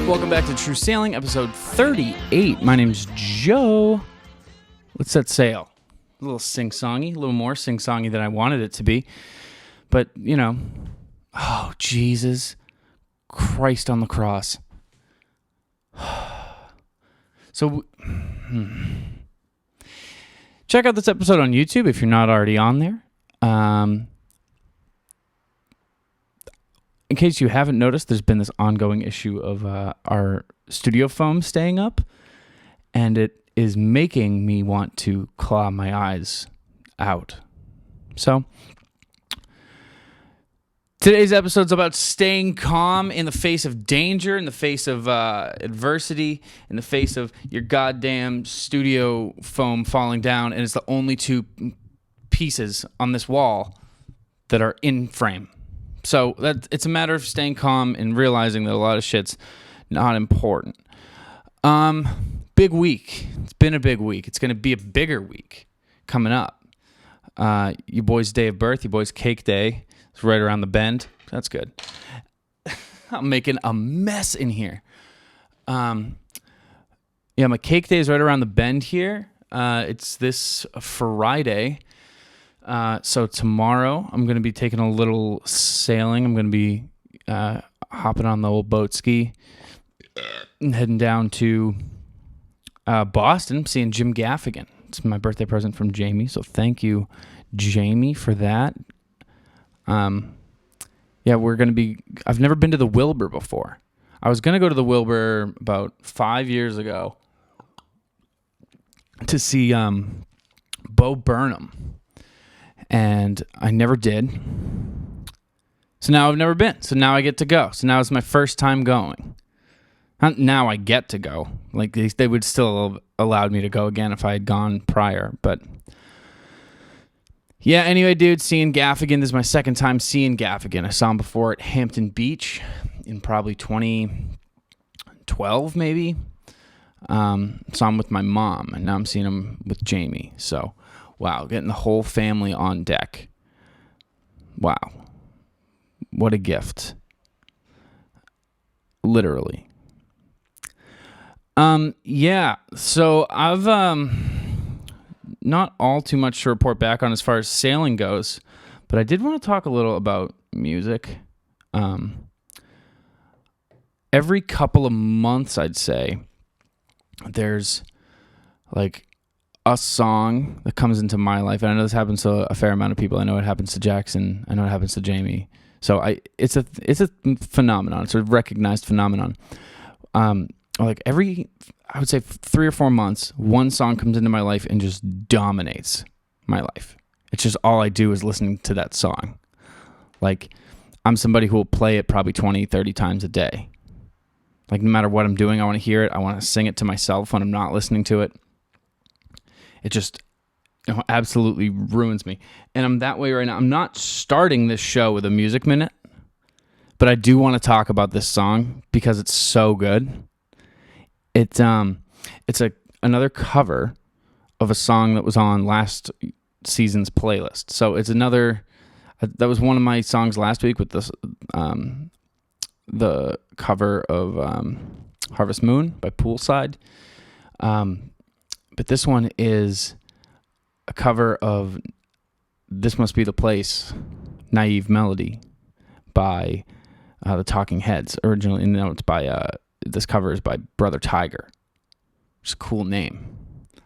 Welcome back to True Sailing, episode 38. My name's Joe. Let's set sail. A little sing-songy, a little more sing-songy than I wanted it to be. But, you know, oh, Jesus Christ on the cross. So, check out this episode on YouTube if you're not already on there. In case you haven't noticed, there's been this ongoing issue of our studio foam staying up, and it is making me want to claw my eyes out. So, today's episode is about staying calm in the face of danger, in the face of adversity, in the face of your goddamn studio foam falling down, and it's the only two pieces on this wall that are in frame. So it's a matter of staying calm and realizing that a lot of shit's not important. Big week. It's been a big week. It's going to be a bigger week coming up. Your boy's day of birth, your boy's cake day. It's right around the bend. That's good. I'm making a mess in here. My cake day is right around the bend here. It's this Friday. So tomorrow I'm going to be taking a little sailing. I'm going to be hopping on the old boat ski and heading down to Boston, seeing Jim Gaffigan. It's my birthday present from Jamie, so thank you, Jamie, for that. We're going to be... I've never been to the Wilbur before. I was going to go to the Wilbur about 5 years ago to see Bo Burnham. And I never did. So now I've never been. So now I get to go. So now it's my first time going. Now I get to go. Like they would still have allowed me to go again if I had gone prior. But yeah, anyway, dude, seeing Gaffigan. This is my second time seeing Gaffigan. I saw him before at Hampton Beach in probably 2012, maybe. Saw him with my mom, and now I'm seeing him with Jamie. So... wow, getting the whole family on deck. Wow. What a gift. Literally. So I've not all too much to report back on as far as sailing goes, but I did want to talk a little about music. Every couple of months, I'd say, there's like a song that comes into my life, and I know this happens to a fair amount of people. I know it happens to Jackson. I know it happens to Jamie. So it's a phenomenon. It's a recognized phenomenon. Like every, I would say 3 or 4 months, one song comes into my life and just dominates my life. It's just all I do is listening to that song. Like I'm somebody who will play it probably 20, 30 times a day. Like no matter what I'm doing, I want to hear it. I want to sing it to myself when I'm not listening to it. It just absolutely ruins me. And I'm that way right now. I'm not starting this show with a music minute, but I do want to talk about this song because it's so good. It's another cover of a song that was on last season's playlist. So it's another... that was one of my songs last week with this the cover of Harvest Moon by Poolside. But this one is a cover of This Must Be the Place, Naive Melody by the Talking Heads. Originally, it's by, this cover is by Brother Tiger. It's a cool name.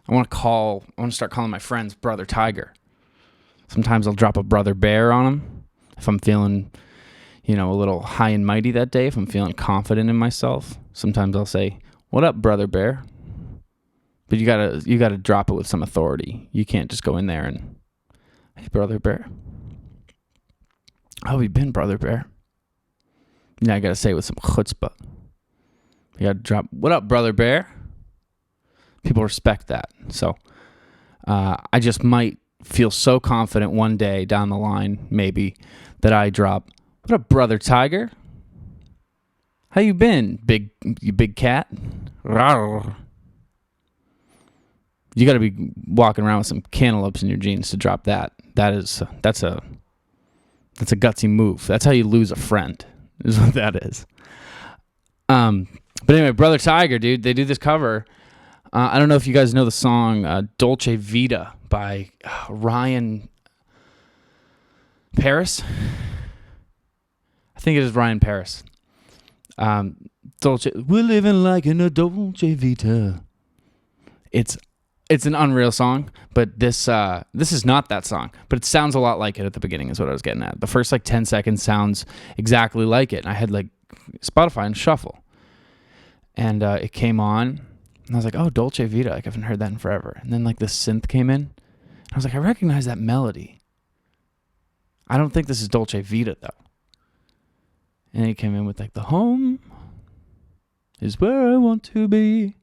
I want to start calling my friends Brother Tiger. Sometimes I'll drop a Brother Bear on them if I'm feeling, a little high and mighty that day, if I'm feeling confident in myself. Sometimes I'll say, "What up, Brother Bear?" But you gotta drop it with some authority. You can't just go in there and, "Hey, Brother Bear. How have you been, Brother Bear?" I gotta say it with some chutzpah. You gotta drop, "What up, Brother Bear?" People respect that. So I just might feel so confident one day down the line, maybe, that I drop, "What up, Brother Tiger? How you been, you big cat?" Rawr. You got to be walking around with some cantaloupes in your jeans to drop that. That's a gutsy move. That's how you lose a friend, is what that is. But anyway, Brother Tiger, dude, they do this cover. I don't know if you guys know the song Dolce Vita by Ryan Paris. I think it is Ryan Paris. Dolce, we're living like in a Dolce Vita. It's an unreal song, but this is not that song. But it sounds a lot like it at the beginning is what I was getting at. The first 10 seconds sounds exactly like it. And I had Spotify and shuffle. And it came on. And I was like, oh, Dolce Vita. I haven't heard that in forever. And then this synth came in. And I was like, I recognize that melody. I don't think this is Dolce Vita, though. And he came in with the home is where I want to be.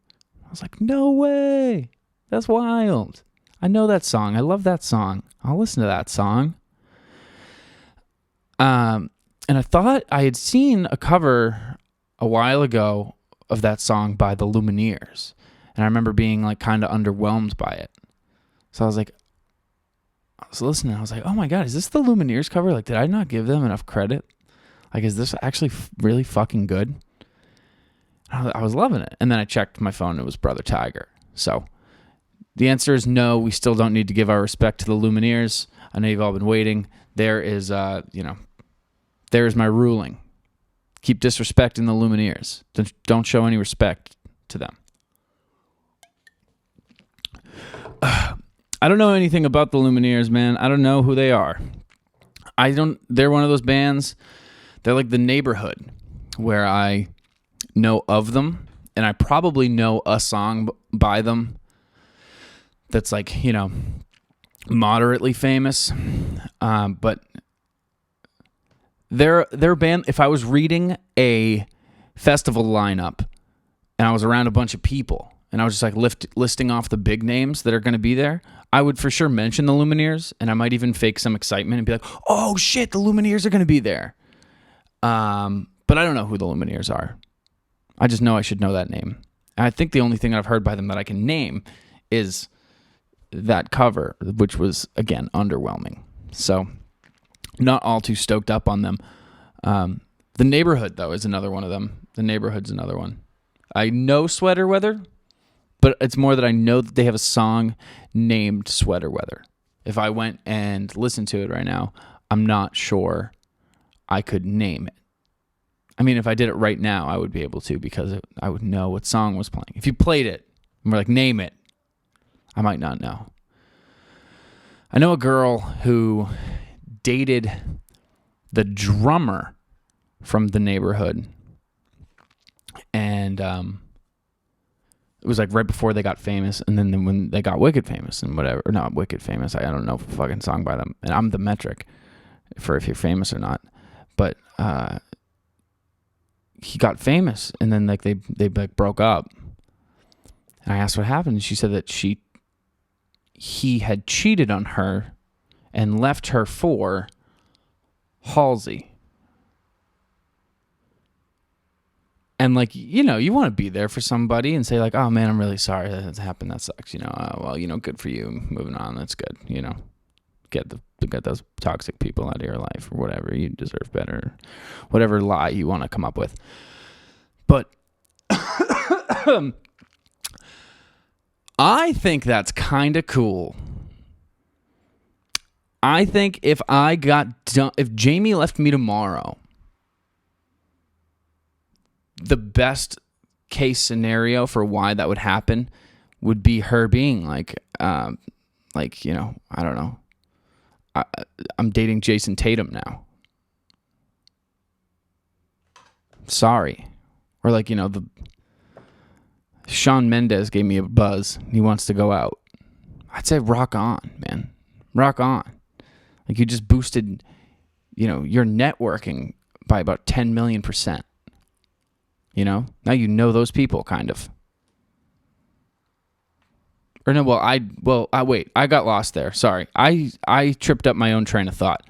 I was like, no way. That's wild. I know that song. I love that song. I'll listen to that song. And I thought I had seen a cover a while ago of that song by the Lumineers. And I remember being kind of underwhelmed by it. So I was listening. I was like, oh my God, is this the Lumineers cover? Did I not give them enough credit? Is this actually really fucking good? I was loving it. And then I checked my phone. It was Brother Tiger. So the answer is no. We still don't need to give our respect to the Lumineers. I know you've all been waiting. There is, there is my ruling. Keep disrespecting the Lumineers. Don't show any respect to them. I don't know anything about the Lumineers, man. I don't know who they are. They're one of those bands. They're like the Neighborhood, where I know of them, and I probably know a song by them that's moderately famous. But they're a band. If I was reading a festival lineup and I was around a bunch of people and I was just listing off the big names that are going to be there, I would for sure mention the Lumineers, and I might even fake some excitement and be like, oh shit, the Lumineers are going to be there. But I don't know who the Lumineers are. I just know I should know that name. And I think the only thing I've heard by them that I can name is that cover, which was, again, underwhelming. So, not all too stoked up on them. The Neighborhood, though, is another one of them. The Neighborhood's another one. I know Sweater Weather, but it's more that I know that they have a song named Sweater Weather. If I went and listened to it right now, I'm not sure I could name it. I mean, if I did it right now, I would be able to, because I would know what song was playing. If you played it and we're name it, I might not know. I know a girl who dated the drummer from the Neighborhood, and it was right before they got famous, and then when they got wicked famous and whatever, or not wicked famous, I don't know a fucking song by them, and I'm the metric for if you're famous or not, but he got famous, and then they broke up, and I asked what happened, and she said that he had cheated on her and left her for Halsey. And you want to be there for somebody and say oh man, I'm really sorry that happened. That sucks. Good for you. Moving on. That's good. Get those toxic people out of your life or whatever. You deserve better. Whatever lie you want to come up with. But I think that's kind of cool. I think if Jamie left me tomorrow, the best case scenario for why that would happen would be her being I don't know. I'm dating Jason Tatum now. Sorry. Or the Shawn Mendes gave me a buzz. He wants to go out. I'd say rock on, man. Rock on. You just boosted, your networking by about 10 million %. Now those people kind of. Or no, wait, I got lost there. Sorry. I tripped up my own train of thought.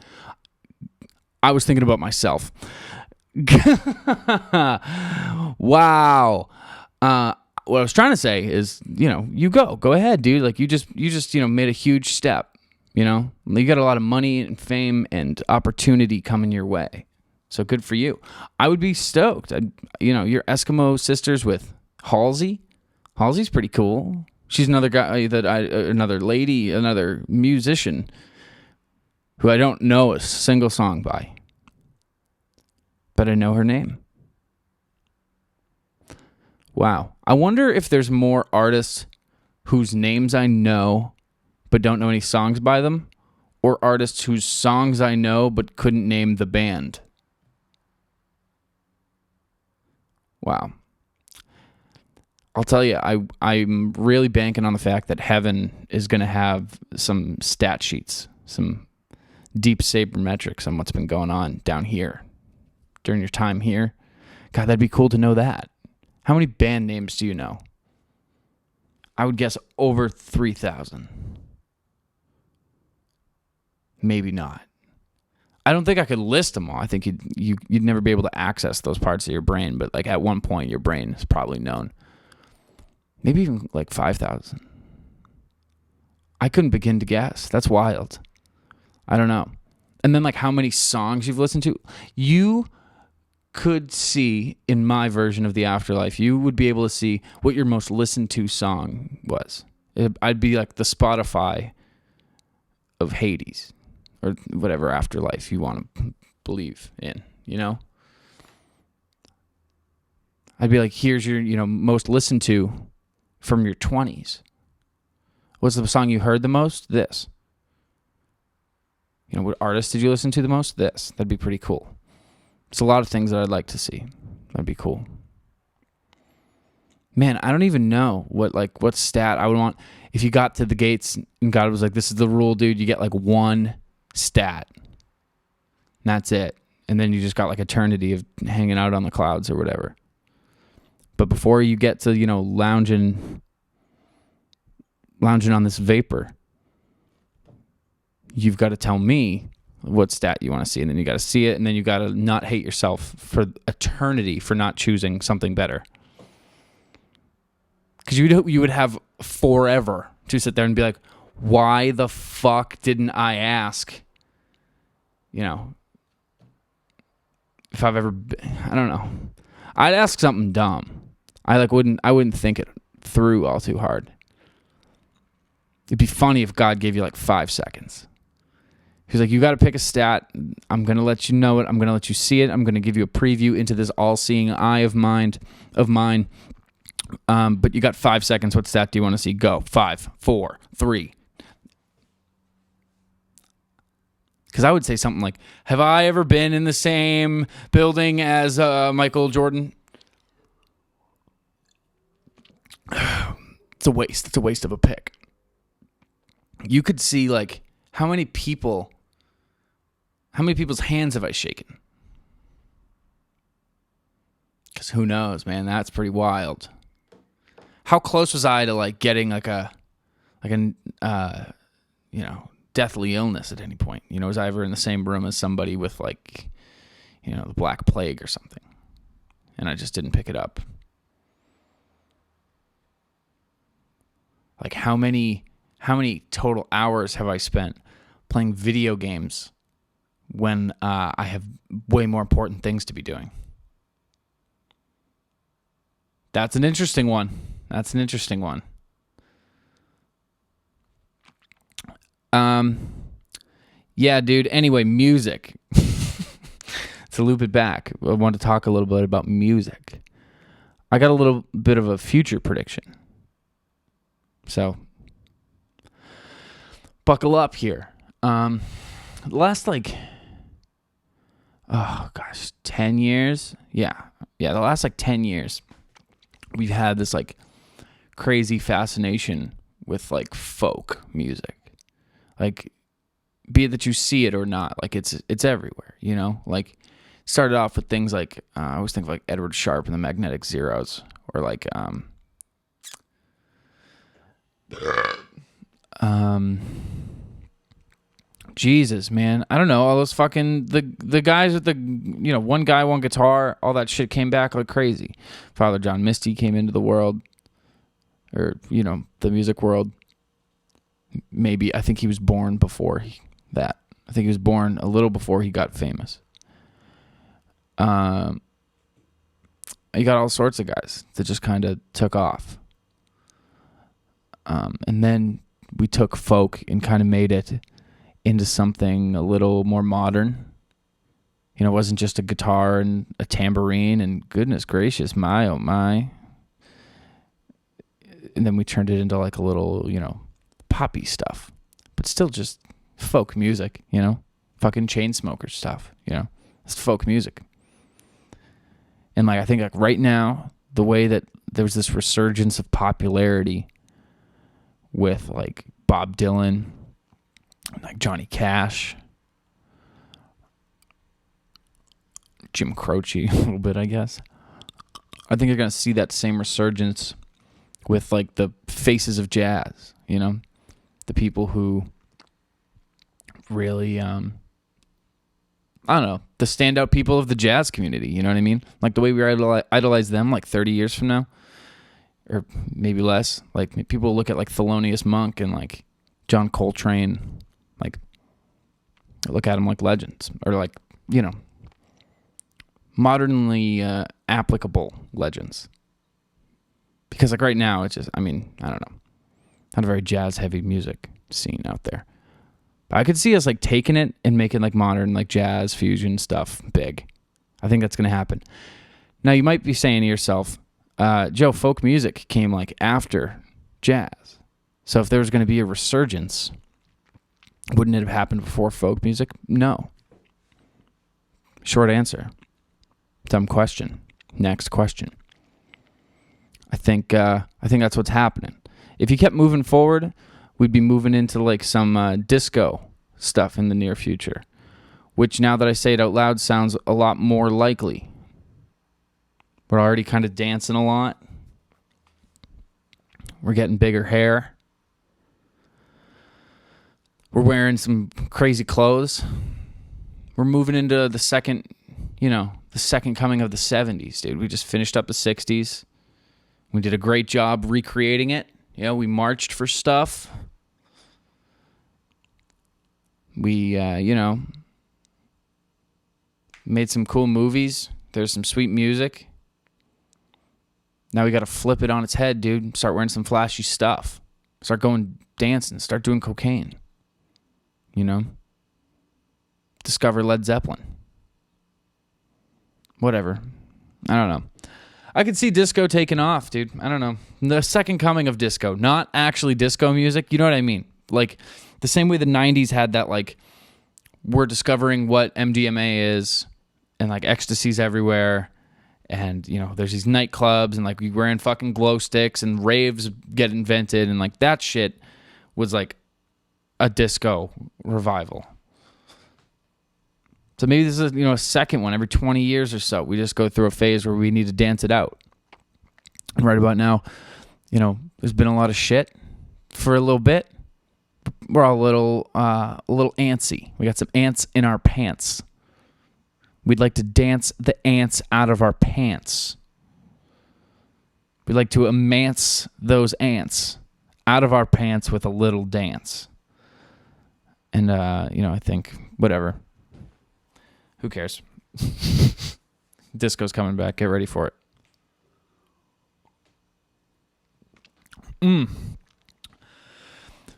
I was thinking about myself. Wow. What I was trying to say is, you go ahead, dude. You just made a huge step, you got a lot of money and fame and opportunity coming your way. So good for you. I would be stoked. Your Eskimo sisters with Halsey. Halsey's pretty cool. She's another guy another lady, another musician who I don't know a single song by, but I know her name. Wow. I wonder if there's more artists whose names I know but don't know any songs by them, or artists whose songs I know but couldn't name the band. Wow. I'll tell you, I'm really banking on the fact that Heaven is going to have some stat sheets, some deep sabermetrics on what's been going on down here during your time here. God, that'd be cool to know that. How many band names do you know? I would guess over 3,000. Maybe not. I don't think I could list them all. I think you'd never be able to access those parts of your brain, but like at one point your brain is probably known. Maybe even like 5,000. I couldn't begin to guess. That's wild. I don't know. And then like how many songs you've listened to. You could see in my version of the afterlife, you would be able to see what your most listened to song was. I'd be like the Spotify of Hades or whatever afterlife you want to believe in, you know? I'd be like, here's your, most listened to from your 20s. What's the song you heard the most? This. What artist did you listen to the most? This. That'd be pretty cool. It's a lot of things that I'd like to see. That'd be cool. Man, I don't even know what stat I would want. If you got to the gates and God was like, this is the rule, dude, you get like one stat. And that's it. And then you just got like eternity of hanging out on the clouds or whatever. But before you get to, lounging on this vapor, you've got to tell me what stat you want to see, and then you got to see it, and then you got to not hate yourself for eternity for not choosing something better. Because you would have forever to sit there and be like, why the fuck didn't I ask? If I've ever been, I don't know. I'd ask something dumb. I wouldn't think it through all too hard. It'd be funny if God gave you like 5 seconds. He's like, you got to pick a stat. I'm going to let you know it. I'm going to let you see it. I'm going to give you a preview into this all-seeing eye of mine. But you got 5 seconds. What stat do you want to see? Go. 5, 4, 3. Because I would say something like, have I ever been in the same building as Michael Jordan? It's a waste. It's a waste of a pick. You could see like how many people's hands have I shaken? Because who knows, man? That's pretty wild. How close was I to like getting like a deathly illness at any point? Was I ever in the same room as somebody with like, the Black Plague or something? And I just didn't pick it up. Like how many total hours have I spent playing video games when I have way more important things to be doing? That's an interesting one. Yeah, dude. Anyway, music. To loop it back, I want to talk a little bit about music. I got a little bit of a future prediction. So, buckle up here. The last 10 years. Yeah, the last 10 years, we've had this crazy fascination with folk music. Be it that you see it or not, it's everywhere, started off with things I always think of Edward Sharpe and the Magnetic Zeros, or Jesus, man. I don't know. All those fucking the guys with the one guy, one guitar, all that shit came back like crazy. Father John Misty came into the world, or the music world. Maybe I think he was born before that. I think he was born a little before he got famous. you got all sorts of guys that just kind of took off. And then we took folk and kind of made it into something a little more modern. You know, it wasn't just a guitar and a tambourine and goodness gracious, my oh my. And then we turned it into like a little, you know, poppy stuff. But still just folk music, you know? Fucking Chainsmokers stuff, you know? It's folk music. And like I think like right now, the way that there's this resurgence of popularity with like Bob Dylan, like Johnny Cash, Jim Croce a little bit, I guess. I think you're going to see that same resurgence with like the faces of jazz, you know? The people who really, I don't know, the standout people of the jazz community, you know what I mean? Like the way we idolize them like 30 years from now, or maybe less. Like people look at like Thelonious Monk and like John Coltrane, like look at them like legends, or like, you know, modernly applicable legends. Because like right now, it's just, I mean, I don't know, not a very jazz heavy music scene out there. But I could see us like taking it and making like modern, like jazz fusion stuff big. I think that's going to happen. Now you might be saying to yourself, Joe, folk music came like after jazz. So if there was going to be a resurgence, wouldn't it have happened before folk music? No. Short answer. Dumb question. Next question. I think that's what's happening. If you kept moving forward, we'd be moving into like some disco stuff in the near future, which now that I say it out loud sounds a lot more likely. We're already kind of dancing a lot. We're getting bigger hair. We're wearing some crazy clothes. We're moving into the second coming of the 70s, dude. We just finished up the 60s. We did a great job recreating it. You know, we marched for stuff. We, made some cool movies. There's some sweet music. Now we got to flip it on its head, dude. Start wearing some flashy stuff. Start going dancing. Start doing cocaine. You know? Discover Led Zeppelin. Whatever. I don't know. I could see disco taking off, dude. I don't know. The second coming of disco. Not actually disco music. You know what I mean? Like, the same way the 90s had that, like, we're discovering what MDMA is, and, like, ecstasy's everywhere, and, you know, there's these nightclubs, and, like, we wearing fucking glow sticks, and raves get invented, and, like, that shit was, like, a disco revival. So maybe this is, a second one every 20 years or so. We just go through a phase where we need to dance it out. And right about now, there's been a lot of shit for a little bit. We're all a little antsy. We got some ants in our pants. We'd like to dance the ants out of our pants. We'd like to emance those ants out of our pants with a little dance. And, I think, whatever. Who cares? Disco's coming back. Get ready for it.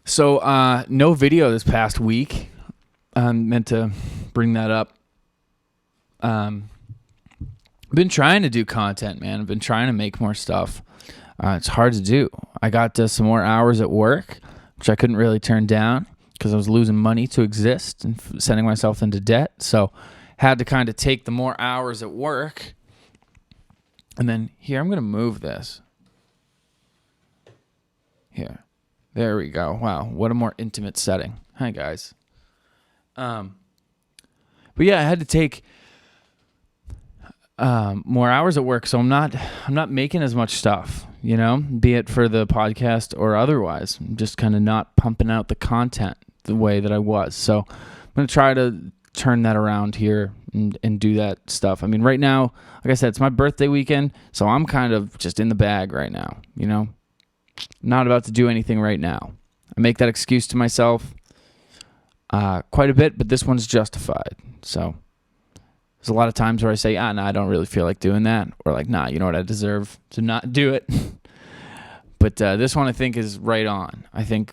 So, no video this past week. I meant to bring that up. I've been trying to do content, man. I've been trying to make more stuff. It's hard to do. I got some more hours at work, which I couldn't really turn down because I was losing money to exist and sending myself into debt. So, had to kind of take the more hours at work. And then here, I'm going to move this. Here. There we go. Wow. What a more intimate setting. Hi, guys. But yeah, I had to take more hours at work. So I'm not making as much stuff, be it for the podcast or otherwise. I'm just kind of not pumping out the content the way that I was. So I'm going to try to turn that around here and do that stuff. I mean, right now, like I said, it's my birthday weekend, so I'm kind of just in the bag right now, Not about to do anything right now. I make that excuse to myself quite a bit, but this one's justified. So There's a lot of times where I say, no, I don't really feel like doing that. Or like, nah, you know what? I deserve to not do it. But this one I think is right on. I think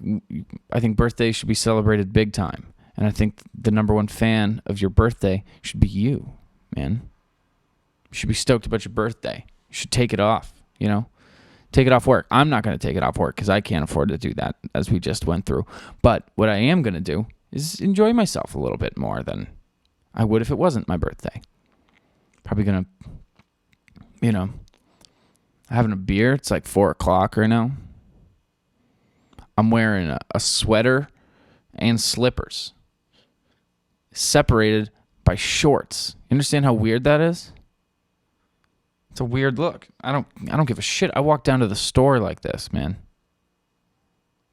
birthdays should be celebrated big time. And I think the number one fan of your birthday should be you, man. You should be stoked about your birthday. You should take it off, Take it off work. I'm not going to take it off work because I can't afford to do that, as we just went through. But what I am going to do is enjoy myself a little bit more than I would if it wasn't my birthday. Probably going to, having a beer. It's like 4 o'clock right now. I'm wearing a sweater and slippers, separated by shorts. You understand how weird that is? It's a weird look. I don't give a shit. I walked down to the store like this, man.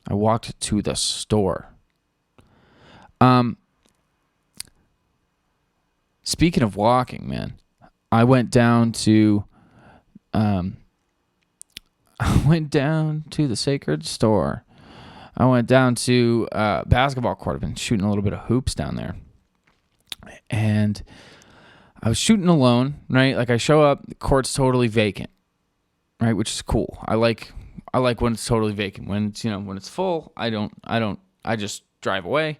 I walked to the store. Speaking of walking, man, I went down to the sacred store. I went down to basketball court. I've been shooting a little bit of hoops down there. And I was shooting alone, right? Like I show up, the court's totally vacant, right? Which is cool. I like when it's totally vacant. When it's, when it's full, I just drive away.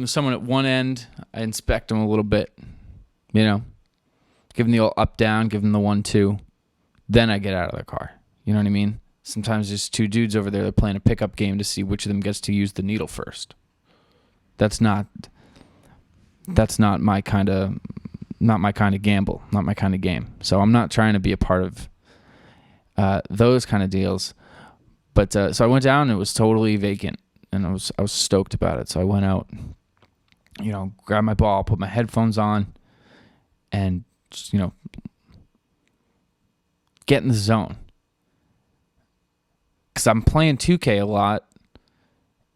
Someone at one end, I inspect them a little bit, give them the old up, down, give them the 1-2. Then I get out of the car. You know what I mean? Sometimes there's two dudes over there that are playing a pickup game to see which of them gets to use the needle first. That's not my kind of gamble, not my kind of game. So I'm not trying to be a part of those kind of deals. But so I went down and it was totally vacant, and I was stoked about it. So I went out, grabbed my ball, put my headphones on, and just, get in the zone. Because I'm playing 2K a lot,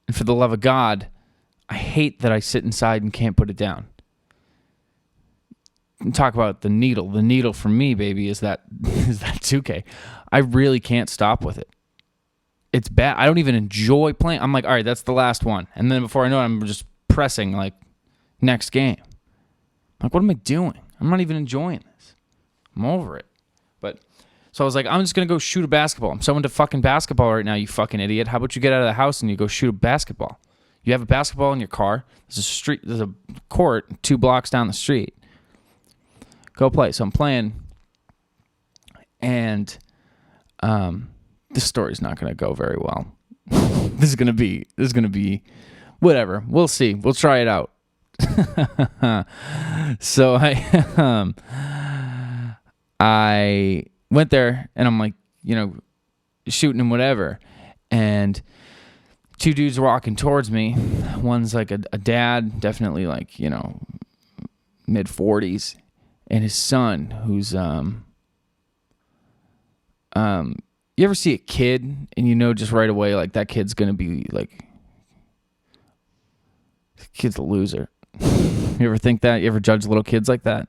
and for the love of God, I hate that I sit inside and can't put it down. And talk about the needle. The needle for me, baby, is that 2K. I really can't stop with it. It's bad. I don't even enjoy playing. I'm like, all right, that's the last one. And then before I know it, I'm just pressing, like, next game. I'm like, what am I doing? I'm not even enjoying this. I'm over it. But so I was like, I'm just going to go shoot a basketball. I'm so into fucking basketball right now, you fucking idiot. How about you get out of the house and you go shoot a basketball? You have a basketball in your car. There's a court 2 blocks down the street. Go play. So I'm playing, and this story's not going to go very well. This is going to be whatever. We'll see. We'll try it out. So I went there, and I'm like, shooting and whatever, and 2 dudes walking towards me. One's like a dad, definitely like, mid-40s, and his son, who's you ever see a kid and just right away, like, that kid's gonna be like, the kid's a loser. You ever think that? You ever judge little kids like that?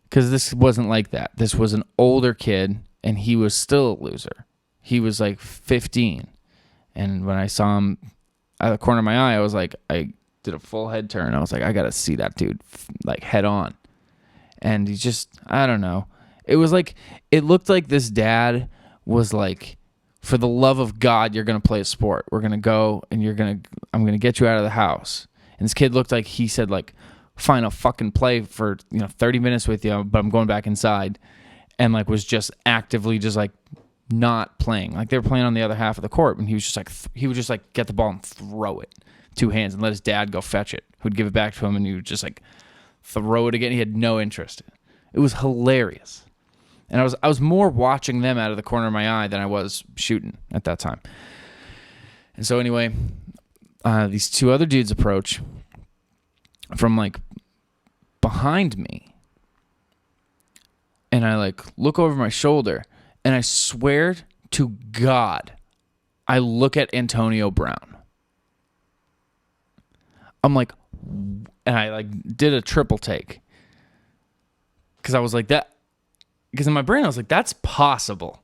Because this wasn't like that. This was an older kid, and he was still a loser. He was like 15. And when I saw him out of the corner of my eye, I was like, I did a full head turn. I was like, I got to see that dude like head on. And he just, I don't know. It was like, it looked like this dad was like, for the love of God, you're going to play a sport. We're going to go, and I'm going to get you out of the house. And this kid looked like he said, like, fine, I'll fucking play for 30 minutes with you, but I'm going back inside, and like was just actively just like not playing. Like, they were playing on the other half of the court, and he would just like get the ball and throw it 2 hands and let his dad go fetch it, who'd give it back to him, and he would just like throw it again. He had no interest. It was hilarious. And I was more watching them out of the corner of my eye than I was shooting at that time. And so anyway, these 2 other dudes approach from like behind me, and I like look over my shoulder, and I swear to God, I look at Antonio Brown. I'm like, and I like did a triple take, because I was like that. Because in my brain, I was like, that's possible.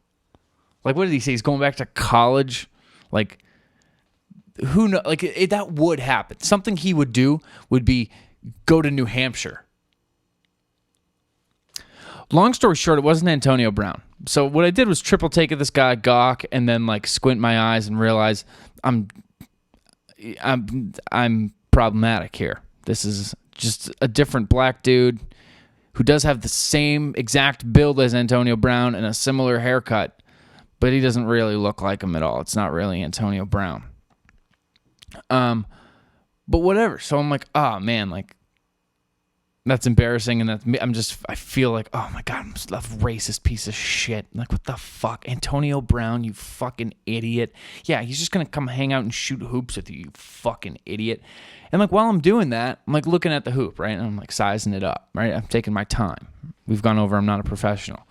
Like, what did he say? He's going back to college? Like, who knows? Like, that would happen. Something he would do would be go to New Hampshire long story short, it wasn't Antonio Brown. So what I did was triple take at this guy, gawk, and then like squint my eyes and realize I'm problematic here. This is just a different black dude who does have the same exact build as Antonio Brown and a similar haircut, but he doesn't really look like him at all. It's not really Antonio Brown. But whatever. So I'm like, oh man, like that's embarrassing, and I feel like, oh my God, I'm just a racist piece of shit. Like, what the fuck? Antonio Brown, you fucking idiot. Yeah, he's just gonna come hang out and shoot hoops with you, you fucking idiot. And like while I'm doing that, I'm like looking at the hoop, right? And I'm like sizing it up, right? I'm taking my time. We've gone over, I'm not a professional.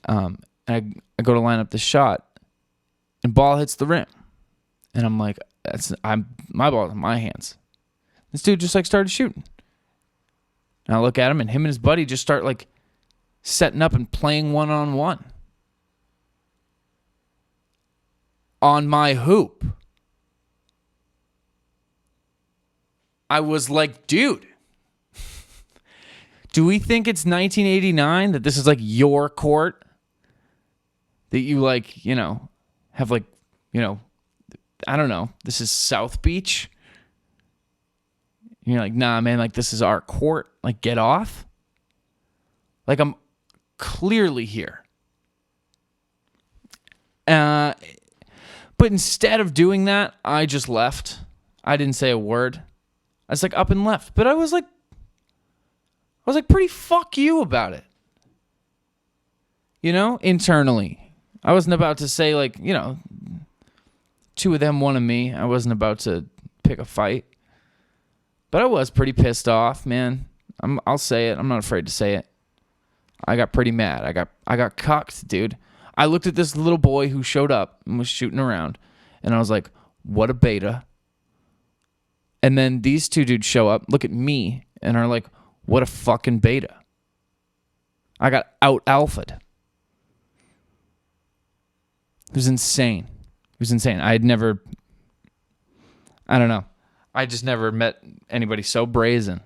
And I go to line up the shot, and ball hits the rim. And I'm like, my ball's in my hands. This dude just like started shooting. And I look at him, and him and his buddy just start like setting up and playing one-on-one on my hoop. I was like, dude, do we think it's 1989, that this is like your court? That you like, you know, have like, you know, I don't know, this is South Beach? And you're like, nah, man, like this is our court. Like, get off. Like, I'm clearly here. But instead of doing that, I just left. I didn't say a word. I was like up and left. But I was like pretty fuck you about it. You know, internally. I wasn't about to say like, you know, two of them, one of me. I wasn't about to pick a fight. But I was pretty pissed off, man. I'll say it. I'm not afraid to say it. I got pretty mad. I got cucked, dude. I looked at this little boy who showed up and was shooting around, and I was like, what a beta. And then these two dudes show up, look at me, and are like, what a fucking beta. I got out-alphaed. It was insane. It was insane. I don't know. I just never met anybody so brazen.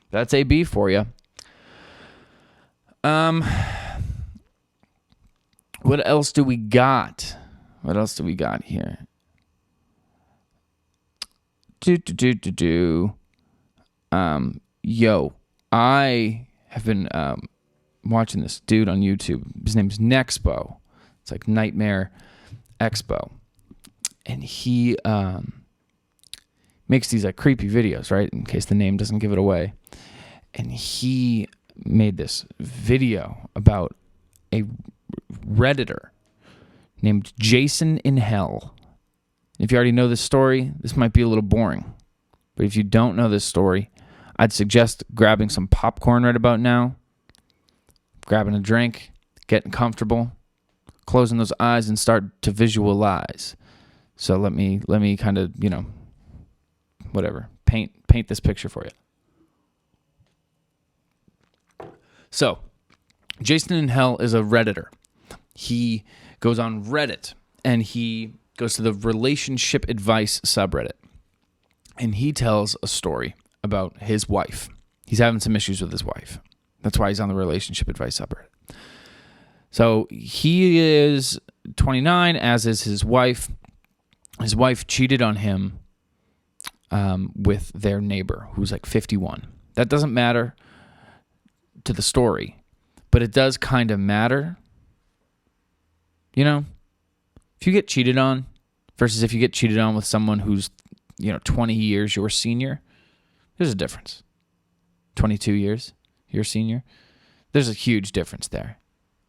That's AB for you. What else do we got? What else do we got here? Yo, I have been watching this dude on YouTube. His name's Nexpo. It's like Nightmare Expo. And he makes these like creepy videos, right? In case the name doesn't give it away. And he made this video about a Redditor named JasonInHell. If you already know this story, this might be a little boring. But if you don't know this story, I'd suggest grabbing some popcorn right about now, grabbing a drink, getting comfortable, closing those eyes, and start to visualize. So let me kind of, you know, whatever, paint this picture for you. So, JasonInHell is a Redditor. He goes on Reddit, and he goes to the relationship advice subreddit. And he tells a story about his wife. He's having some issues with his wife. That's why he's on the relationship advice subreddit. So he is 29, as is his wife. His wife cheated on him with their neighbor, who's like 51. That doesn't matter to the story, but it does kind of matter. You know, if you get cheated on versus if you get cheated on with someone who's, 20 years your senior, there's a difference. 22 years your senior, there's a huge difference there.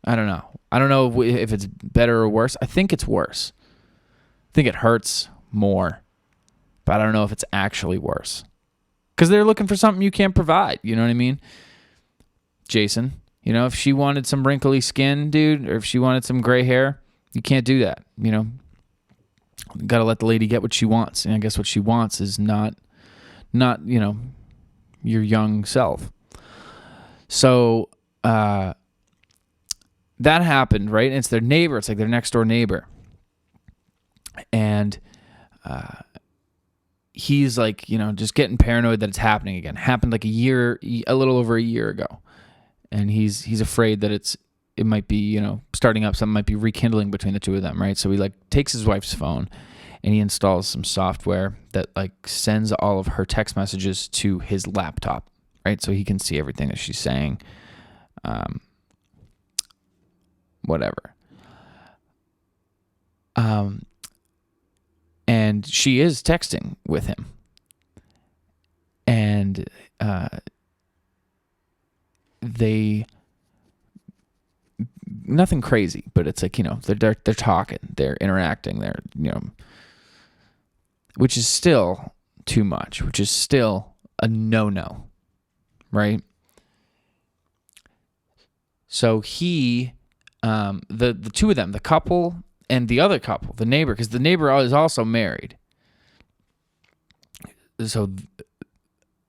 I don't know. I don't know if it's better or worse. I think it's worse. I think it hurts more, but I don't know if it's actually worse. Because they're looking for something you can't provide. You know what I mean? Jason, if she wanted some wrinkly skin, dude, or if she wanted some gray hair, you can't do that. Got to let the lady get what she wants. And I guess what she wants is not your young self. So that happened, right? And it's their neighbor. It's like their next door neighbor. And he's like, just getting paranoid that it's happening again. Happened like a little over a year ago. and he's afraid that it might be, starting up, something might be rekindling between the two of them, right? So he like takes his wife's phone and he installs some software that like sends all of her text messages to his laptop, right? So he can see everything that she's saying, whatever. And she is texting with him. And they, nothing crazy, but it's like, they're talking, they're interacting, they're, which is still too much, which is still a no-no, right? So he, the two of them, the couple and the other couple, the neighbor, because the neighbor is also married. So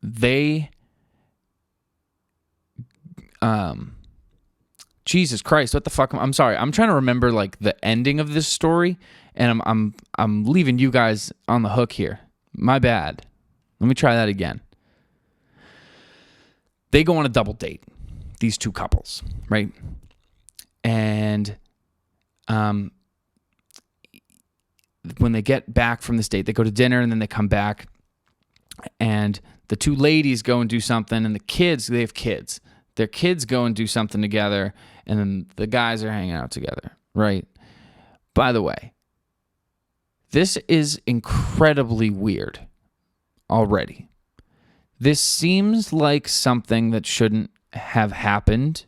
they, Jesus Christ, what the fuck? I'm sorry. I'm trying to remember like the ending of this story, and I'm leaving you guys on the hook here. My bad. Let me try that again. They go on a double date, these two couples, right? And when they get back from this date, they go to dinner and then they come back, and the two ladies go and do something, and the kids, they have kids. Their kids go and do something together, and then the guys are hanging out together, right? By the way, this is incredibly weird already. This seems like something that shouldn't have happened.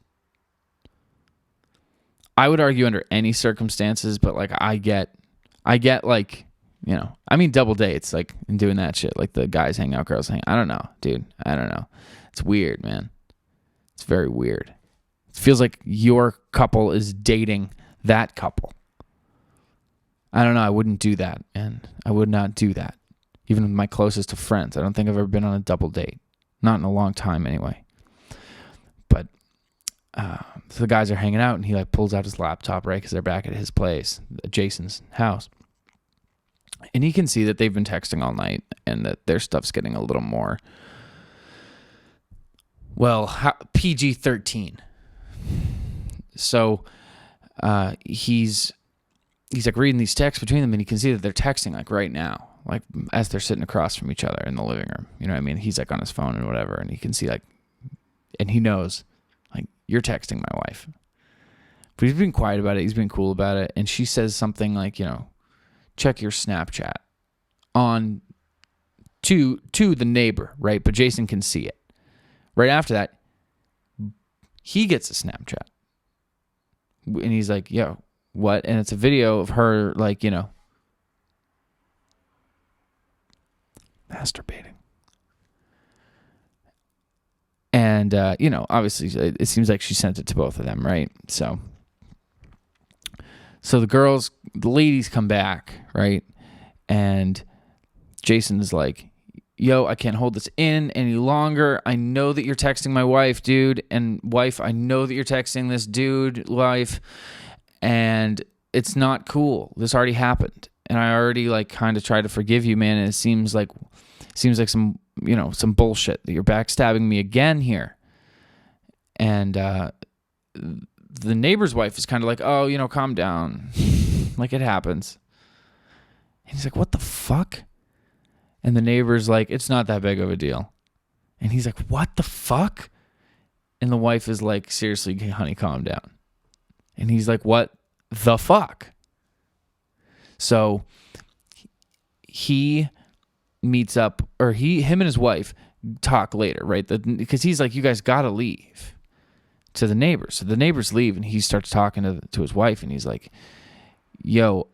I would argue under any circumstances, but like I get like, double dates, like, and doing that shit, like the guys hang out, girls hang out. I don't know, dude. I don't know. It's weird, man. It's very weird. It feels like your couple is dating that couple. I don't know. I wouldn't do that, man. I would not do that. Even with my closest of friends. I don't think I've ever been on a double date. Not in a long time, anyway. But, so the guys are hanging out, and he, like, pulls out his laptop, right? Because they're back at his place, Jason's house. And he can see that they've been texting all night, and that their stuff's getting a little more, PG-13. So he's like reading these texts between them, and he can see that they're texting like right now, like as they're sitting across from each other in the living room. You know what I mean? He's like on his phone and whatever, and he can see like, and he knows like, you're texting my wife. But he's being quiet about it. He's being cool about it. And she says something like, check your Snapchat on to the neighbor, right? But Jason can see it. Right after that, he gets a Snapchat. And he's like, yo, what? And it's a video of her, like, masturbating. And, obviously, it seems like she sent it to both of them, right? So the ladies come back, right? And Jason is like, yo, I can't hold this in any longer. I know that you're texting my wife, dude. And wife, I know that you're texting this dude, wife. And it's not cool. This already happened. And I already like kind of tried to forgive you, man. And it seems like some, some bullshit that you're backstabbing me again here. And the neighbor's wife is kind of like, oh, calm down. Like it happens. And he's like, what the fuck? And the neighbor's like, it's not that big of a deal. And he's like, what the fuck? And the wife is like, seriously, honey, calm down. And he's like, what the fuck? So he meets up, or him and his wife talk later, right? Because he's like, you guys got to leave, to the neighbors. So the neighbors leave, and he starts talking to his wife, and he's like, yo,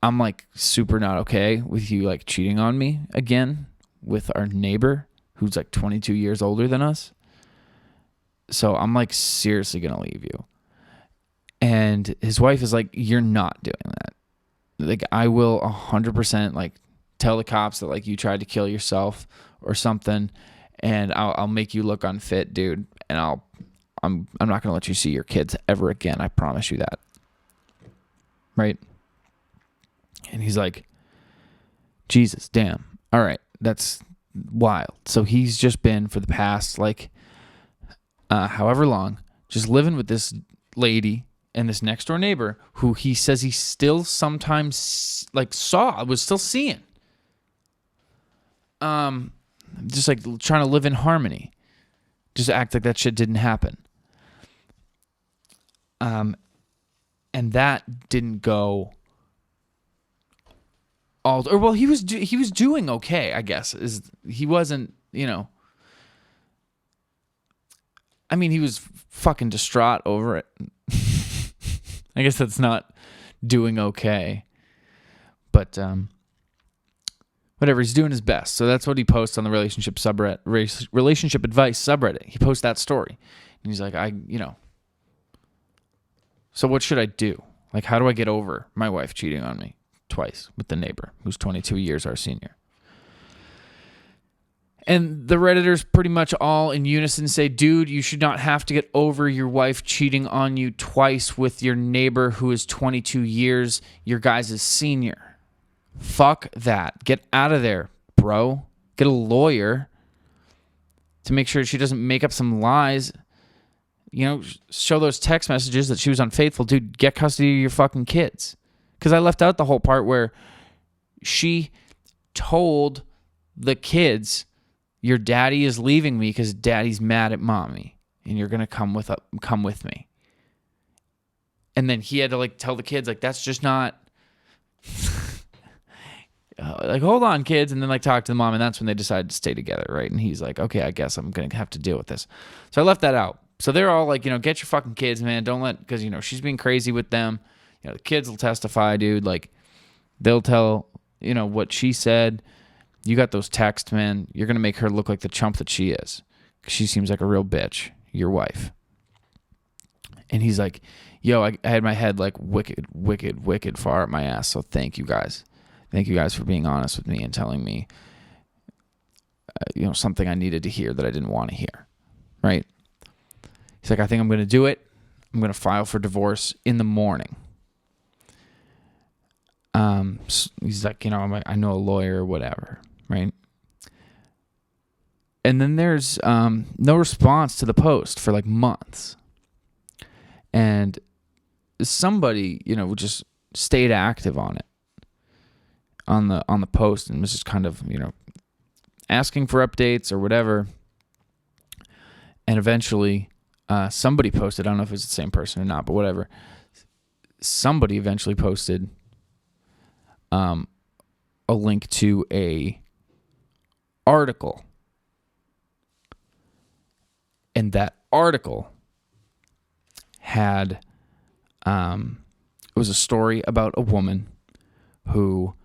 I'm like super not okay with you like cheating on me again with our neighbor who's like 22 years older than us. So I'm like seriously going to leave you. And his wife is like, you're not doing that. Like I will 100% like tell the cops that like you tried to kill yourself or something, and I'll make you look unfit, dude. And I'm not going to let you see your kids ever again. I promise you that. Right? And he's like, Jesus, damn. All right. That's wild. So he's just been for the past, like, however long, just living with this lady and this next door neighbor who he says he still sometimes was still seeing. Just like trying to live in harmony. Just act like that shit didn't happen. And that didn't go all, or well, he was doing okay, I guess. He wasn't, I mean, he was fucking distraught over it. I guess that's not doing okay. But whatever, he's doing his best. So that's what he posts on the relationship advice subreddit. He posts that story. And he's like, so what should I do? Like, how do I get over my wife cheating on me twice with the neighbor who's 22 years our senior? And the Redditors pretty much all in unison say, dude, you should not have to get over your wife cheating on you twice with your neighbor who is 22 years your guys' senior. Fuck that. Get out of there, bro. Get a lawyer to make sure she doesn't make up some lies. Show those text messages that she was unfaithful. Dude, get custody of your fucking kids. Because I left out the whole part where she told the kids, your daddy is leaving me because daddy's mad at mommy, and you're gonna come with me. And then he had to tell the kids that's just not hold on, kids, and then talk to the mom, and that's when they decided to stay together, right? And he's like, okay, I guess I'm gonna have to deal with this. So I left that out. So they're all like, get your fucking kids, man. Don't let, because she's being crazy with them. The kids will testify, dude. They'll tell what she said. You got those texts, man. You're going to make her look like the chump that she is. She seems like a real bitch, your wife. And he's like, yo, I had my head wicked far up my ass. So thank you guys. Thank you guys for being honest with me and telling me, something I needed to hear that I didn't want to hear. Right? He's like, I think I'm going to do it. I'm going to file for divorce in the morning. He's like, I know a lawyer or whatever, right? And then there's no response to the post for months. And somebody, just stayed active on it, on the post, and was just kind of, asking for updates or whatever. And eventually, somebody posted, I don't know if it was the same person or not, but whatever. Somebody eventually posted a link to a article. And that article had, it was a story about a woman who,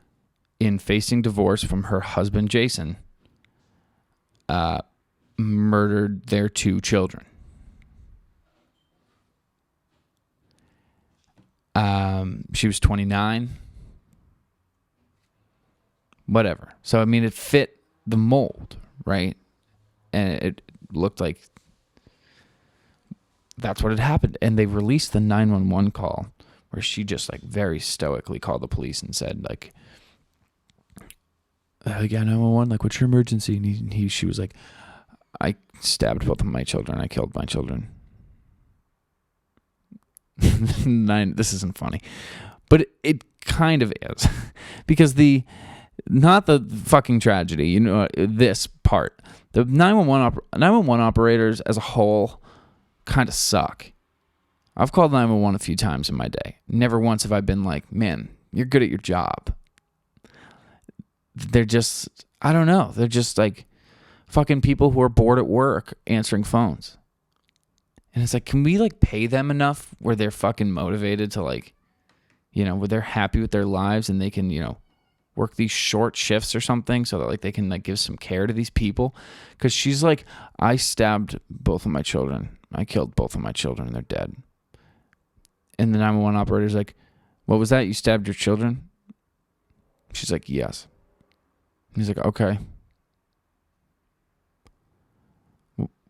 in facing divorce from her husband, Jason, murdered their 2 children. She was 29. Whatever. So, I mean, it fit the mold, right? And it looked like that's what had happened. And they released the 911 call where she just very stoically called the police and said yeah, 911, what's your emergency? And she was like, I stabbed both of my children. I killed my children. This isn't funny, but it kind of is, because not the fucking tragedy, this part, the 911 operators as a whole kind of suck. I've called 911 a few times in my day. Never once have I been like, man, you're good at your job. They're just, I don't know. They're just fucking people who are bored at work answering phones. And it's can we pay them enough where they're fucking motivated to where they're happy with their lives and they can, work these short shifts or something so that they can give some care to these people? Because she's like, I stabbed both of my children. I killed both of my children and they're dead. And the 911 operator's like, what was that? You stabbed your children? She's like, yes. And he's like, okay.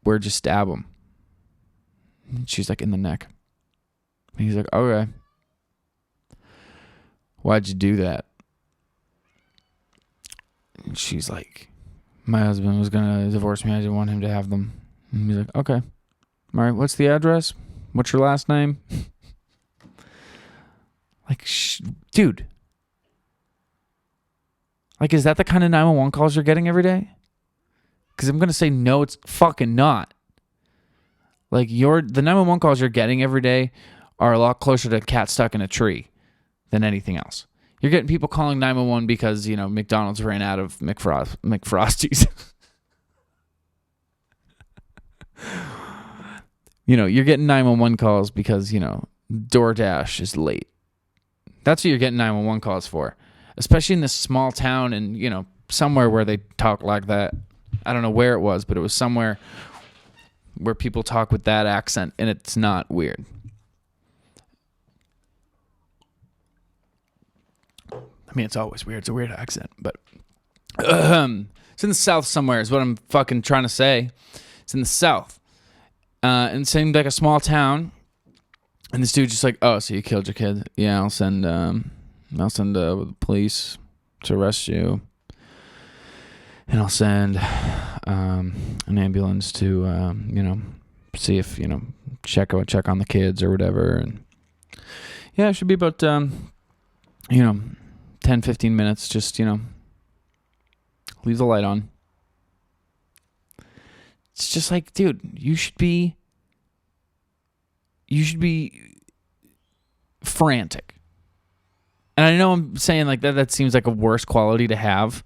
Where'd you stab them? And she's like, in the neck. And he's like, okay. Why'd you do that? And she's like, my husband was going to divorce me. I didn't want him to have them. And he's like, okay. All right, what's the address? What's your last name? Like, dude. Like, is that the kind of 911 calls you're getting every day? Because I'm going to say no, it's fucking not. Like, the 911 calls you're getting every day are a lot closer to a cat stuck in a tree than anything else. You're getting people calling 911 because, McDonald's ran out of McFrosties. You're getting 911 calls because, DoorDash is late. That's what you're getting 911 calls for. Especially in this small town and, somewhere where they talk like that. I don't know where it was, but it was somewhere where people talk with that accent, and it's not weird. I mean, it's always weird. It's a weird accent, but it's in the South somewhere is what I'm fucking trying to say. It's in the South. And it seemed like a small town. And this dude's just like, oh, so you killed your kid? Yeah, I'll send the police to arrest you. And I'll send an ambulance to, see if, check on the kids or whatever. And yeah, it should be about, 10, 15 minutes. Just, leave the light on. It's just like, dude, you should be frantic. And I know I'm saying like that seems like a worse quality to have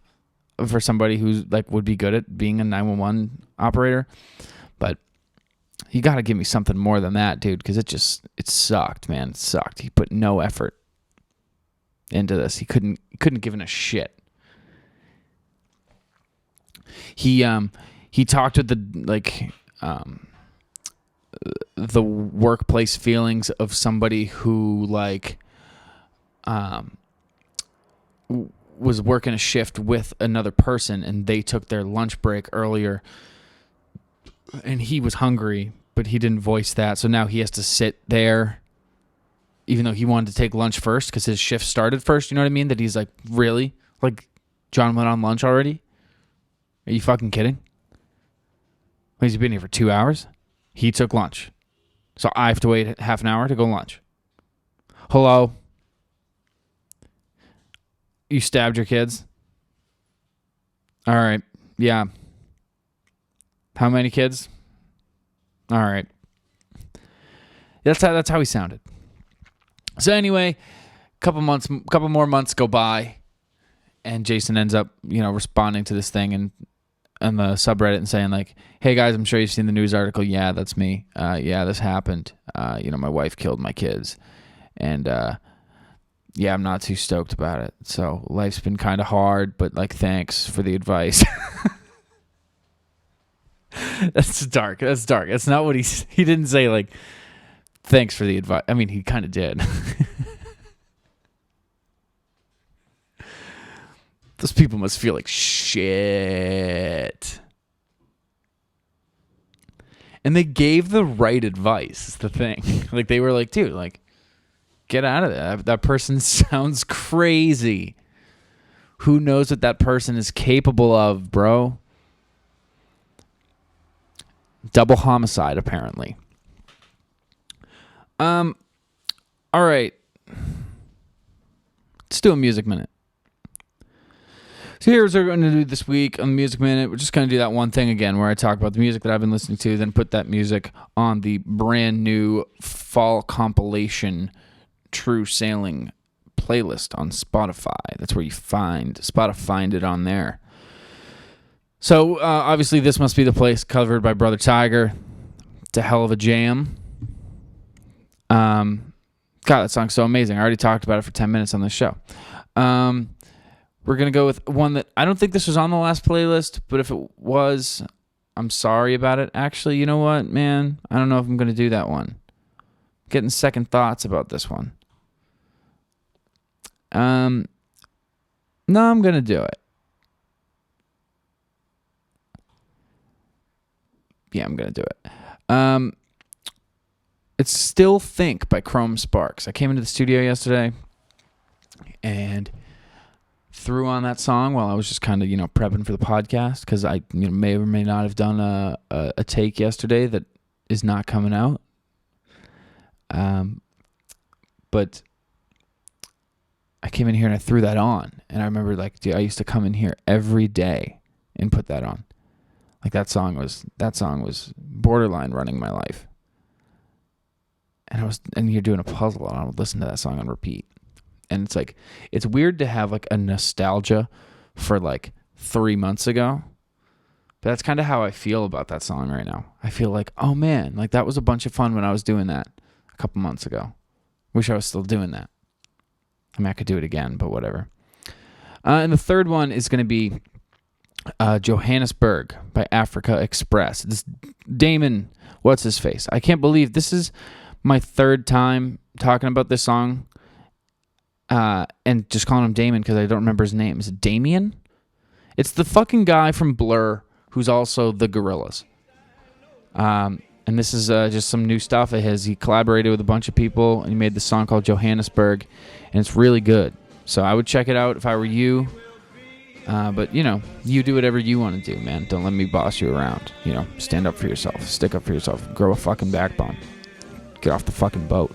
for somebody who's like would be good at being a 911 operator, but you got to give me something more than that, dude, because it sucked, man. It sucked. He put no effort into this. He couldn't give a shit. He talked with the workplace feelings of somebody who was working a shift with another person and they took their lunch break earlier and he was hungry, but he didn't voice that. So now he has to sit there even though he wanted to take lunch first because his shift started first. You know what I mean? That he's like, really? Like, John went on lunch already? Are you fucking kidding? He's been here for 2 hours. He took lunch. So I have to wait half an hour to go lunch. Hello? You stabbed your kids? All right. Yeah. How many kids? All right. That's how he sounded. So anyway, couple more months go by, and Jason ends up, responding to this thing and on the subreddit and saying like, hey guys, I'm sure you've seen the news article. Yeah, that's me. Yeah, this happened. My wife killed my kids. And yeah, I'm not too stoked about it. So life's been kind of hard, but like, thanks for the advice. That's dark. That's not what he didn't say like, thanks for the advice. I mean, he kind of did. Those people must feel like shit. And they gave the right advice, is the thing. Like, they were like, dude, like, get out of there. That person sounds crazy. Who knows what that person is capable of, bro? Double homicide, apparently. All right. Let's do a music minute. So here's what we're going to do this week on the Music Minute. We're just going to do that one thing again where I talk about the music that I've been listening to, then put that music on the brand new fall compilation True Sailing playlist on Spotify. That's where you find it on there. So obviously this must be the place covered by Brother Tiger. It's a hell of a jam. God, that song's so amazing. I already talked about it for 10 minutes on this show. We're going to go with one that I don't think this was on the last playlist, but if it was, I'm sorry about it. Actually, you know what, man? I don't know if I'm going to do that one. Getting second thoughts about this one. No, I'm going to do it. Yeah, I'm going to do it. It's Still Think by Chrome Sparks. I came into the studio yesterday and threw on that song while I was just kind of, prepping for the podcast because I may or may not have done a take yesterday that is not coming out. But I came in here and I threw that on, and I remember like, dude, I used to come in here every day and put that on. Like that song was borderline running my life. And you're doing a puzzle, and I would listen to that song on repeat. And it's like, it's weird to have like a nostalgia for like 3 months ago. But that's kind of how I feel about that song right now. I feel like, oh man, like that was a bunch of fun when I was doing that a couple months ago. Wish I was still doing that. I mean, I could do it again, but whatever. And the third one is going to be Johannesburg by Africa Express. This Damon, what's his face? I can't believe this is my third time talking about this song and just calling him Damon because I don't remember his name. Is it Damien? It's the fucking guy from Blur who's also the Gorillaz. And this is just some new stuff of his. He collaborated with a bunch of people, and he made this song called Johannesburg, and it's really good. So I would check it out if I were you. But, you know, you do whatever you want to do, man. Don't let me boss you around. You know, stand up for yourself. Stick up for yourself. Grow a fucking backbone. Get off the fucking boat.